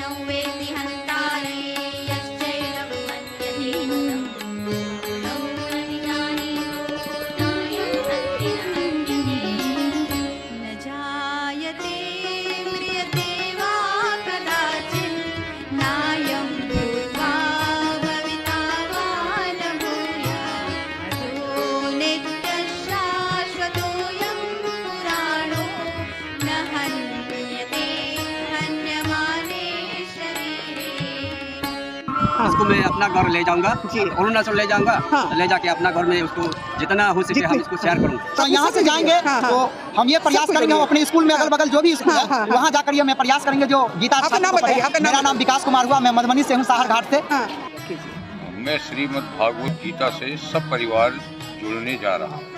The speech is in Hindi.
नौवेति हन्तारे यश्चैनं मन्यते मतम् तौ न विजानीतो नायं हन्ति न हन्यते न जायते म्रियते वा कदाचित् नायं भूत्वा भविता वा न भूयात् अजो नित्यः शाश्वतोऽयं पुराणो न हन्यते हन्यमाने शरीरे। इसको मैं अपना घर ले जाऊंगा, अरुणाचल ले जाऊंगा, ले जाके अपना घर में उसको जितना हो सके हम इसको शेयर करूंगा। तो यहाँ से जाएंगे तो हम ये प्रयास करेंगे, हम अपने स्कूल में अगल बगल जो भी स्कूल है वहाँ जाकर ये मैं प्रयास करेंगे जो गीता आपका नाम बताइए, आपका नाम मेरा नाम विकास कुमार हुआ, मैं मधुबनी से हूँ, साहर घाट से। हाँ। मैं श्रीमद् भागवत गीता से सब परिवार जुड़ने जा रहा हूँ।